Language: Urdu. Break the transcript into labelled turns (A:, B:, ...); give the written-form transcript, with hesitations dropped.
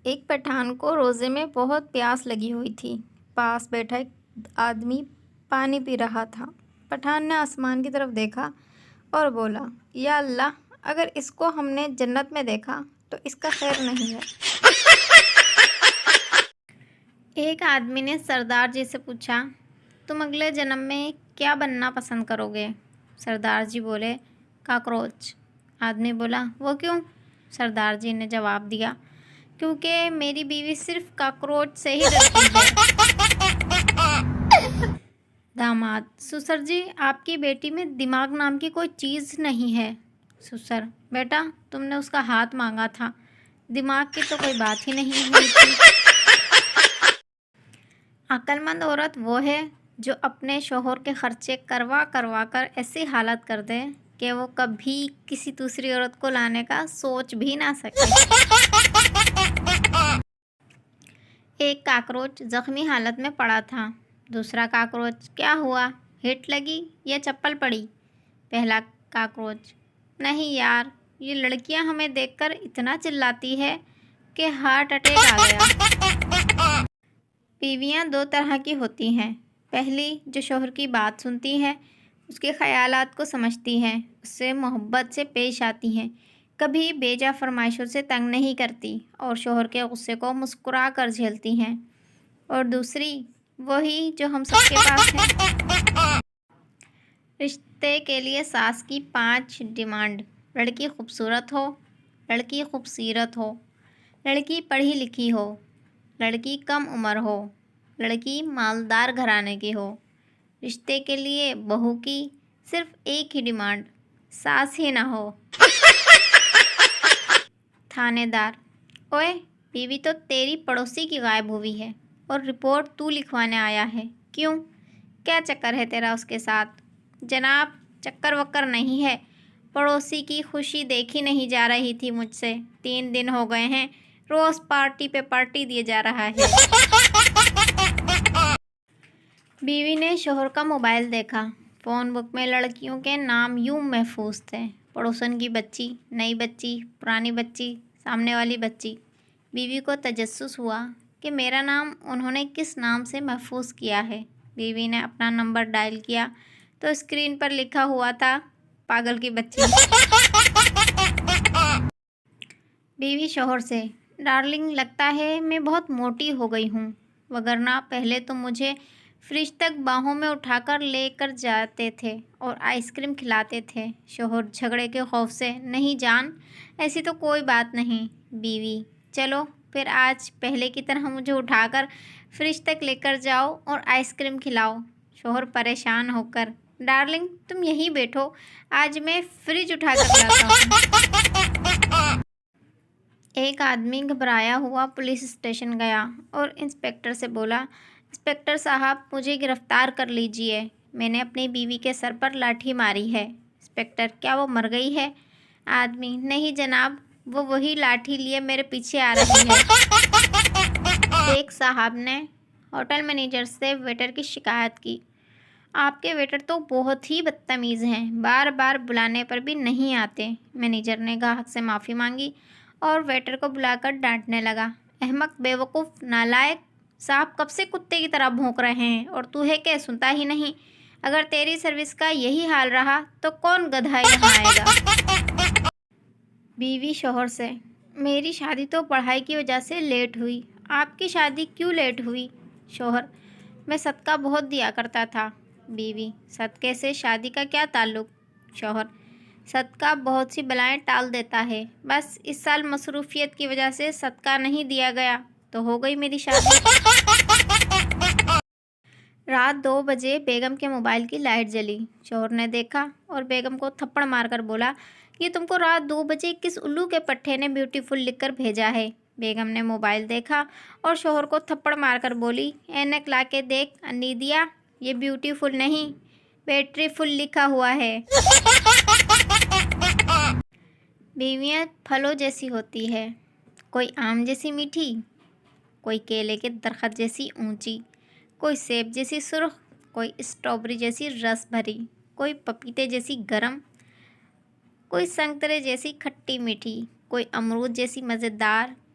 A: ایک پٹھان کو روزے میں بہت پیاس لگی ہوئی تھی۔ پاس بیٹھا ایک آدمی پانی پی رہا تھا۔ پٹھان نے آسمان کی طرف دیکھا اور بولا، یا اللہ، اگر اس کو ہم نے جنت میں دیکھا تو اس کا خیر نہیں ہے۔ ایک آدمی نے سردار جی سے پوچھا، تم اگلے جنم میں کیا بننا پسند کرو گے؟ سردار جی بولے، کاکروچ۔ آدمی بولا، وہ کیوں؟ سردار جی نے جواب دیا، کیونکہ میری بیوی صرف کاکروچ سے ہی ڈرتی ہے۔ داماد، سسر جی، آپ کی بیٹی میں دماغ نام کی کوئی چیز نہیں ہے۔ سسر، بیٹا، تم نے اس کا ہاتھ مانگا تھا، دماغ کی تو کوئی بات ہی نہیں ہوئی تھی۔ عقل مند عورت وہ ہے جو اپنے شوہر کے خرچے کروا کر ایسی حالت کر دے کہ وہ کبھی کسی دوسری عورت کو لانے کا سوچ بھی نہ سکے۔ ایک کاکروچ زخمی حالت میں پڑا تھا۔ دوسرا کاکروچ، کیا ہوا؟ ہٹ لگی یا چپل پڑی؟ پہلا کاکروچ، نہیں یار، یہ لڑکیاں ہمیں دیکھ کر اتنا چلاتی ہے کہ ہارٹ اٹیک آ گیا۔ بیویاں دو طرح کی ہوتی ہیں۔ پہلی جو شوہر کی بات سنتی ہے، اس کے خیالات کو سمجھتی ہیں، اس سے محبت سے پیش آتی ہیں، کبھی بیجا فرمائشوں سے تنگ نہیں کرتی اور شوہر کے غصے کو مسکرا کر جھیلتی ہیں۔ اور دوسری وہی جو ہم سب کے پاس ہے۔ رشتے کے لیے ساس کی 5 ڈیمانڈ: لڑکی خوبصورت ہو، لڑکی خوبصیرت ہو، لڑکی پڑھی لکھی ہو، لڑکی کم عمر ہو، لڑکی مالدار گھرانے کی ہو۔ رشتے کے لیے بہو کی صرف ایک ہی ڈیمانڈ: ساس ہی نہ ہو۔ تھانے دار، اوئے، بیوی تو تیری پڑوسی کی غائب ہوئی ہے اور رپورٹ تو لکھوانے آیا ہے، کیوں؟ کیا چکر ہے تیرا اس کے ساتھ؟ جناب، چکر وکر نہیں ہے، پڑوسی کی خوشی دیکھی نہیں جا رہی تھی مجھ سے، 3 دن ہو گئے ہیں، روز پارٹی پہ پارٹی دیے جا رہا ہے۔ بیوی نے شوہر کا موبائل دیکھا۔ فون بک میں لڑکیوں کے نام یوں محفوظ تھے: پڑوسن کی بچی، نئی بچی، پرانی بچی، سامنے والی بچی۔ بیوی کو تجسس ہوا کہ میرا نام انہوں نے کس نام سے محفوظ کیا ہے۔ بیوی نے اپنا نمبر ڈائل کیا تو اسکرین پر لکھا ہوا تھا، پاگل کی بچی۔ بیوی شوہر سے، ڈارلنگ، لگتا ہے میں بہت موٹی ہو گئی ہوں، وگرنہ پہلے تو مجھے فریج تک باہوں میں اٹھا کر لے کر جاتے تھے اور آئس کریم کھلاتے تھے۔ شوہر جھگڑے کے خوف سے، نہیں جان، ایسی تو کوئی بات نہیں۔ بیوی، چلو پھر آج پہلے کی طرح مجھے اٹھا کر فریج تک لے کر جاؤ اور آئس کریم کھلاؤ۔ شوہر پریشان ہو کر، ڈارلنگ، تم یہیں بیٹھو، آج میں فریج اٹھا کر لاتا ہوں۔ ایک آدمی گھبرایا ہوا پولیس اسٹیشن گیا اور انسپکٹر سے بولا، انسپکٹر صاحب، مجھے گرفتار کر لیجئے، میں نے اپنی بیوی کے سر پر لاٹھی ماری ہے۔ انسپکٹر، کیا وہ مر گئی ہے؟ آدمی، نہیں جناب، وہ وہی لاٹھی لیے میرے پیچھے آ رہی ہے۔ ایک صاحب نے ہوٹل مینیجر سے ویٹر کی شکایت کی، آپ کے ویٹر تو بہت ہی بدتمیز ہیں، بار بار بلانے پر بھی نہیں آتے۔ مینیجر نے گاہک سے معافی مانگی اور ویٹر کو بلا کر ڈانٹنے لگا، احمق، بیوقوف، نالائق، صاحب کب سے کتے کی طرح بھونک رہے ہیں اور تو ہے کہ سنتا ہی نہیں؟ اگر تیری سروس کا یہی حال رہا تو کون گدھا یہاں آئے گا؟ بیوی شوہر سے، میری شادی تو پڑھائی کی وجہ سے لیٹ ہوئی، آپ کی شادی کیوں لیٹ ہوئی؟ شوہر، میں صدقہ بہت دیا کرتا تھا۔ بیوی، صدقے سے شادی کا کیا تعلق؟ شوہر، صدقہ بہت سی بلائیں ٹال دیتا ہے، بس اس سال مصروفیت کی وجہ سے صدقہ نہیں دیا گیا تو ہو گئی میری شادی۔ رات 2 بجے بیگم کے موبائل کی لائٹ جلی۔ شوہر نے دیکھا اور بیگم کو تھپڑ مار کر بولا، یہ تم کو رات 2 بجے کس الو کے پٹھے نے بیوٹیفل لکھ کر بھیجا ہے؟ بیگم نے موبائل دیکھا اور شوہر کو تھپڑ مار کر بولی، اینک لا کے دیکھ انی دیا، یہ بیوٹیفل نہیں، بیٹری فل لکھا ہوا ہے۔ بیویاں پھلوں جیسی ہوتی ہے، کوئی آم جیسی میٹھی، کوئی کیلے کے درخت جیسی اونچی، کوئی سیب جیسی سرخ، کوئی اسٹرابری جیسی رس بھری، کوئی پپیتے جیسی گرم، کوئی سنترے جیسی کھٹی میٹھی، کوئی امرود جیسی مزیدار،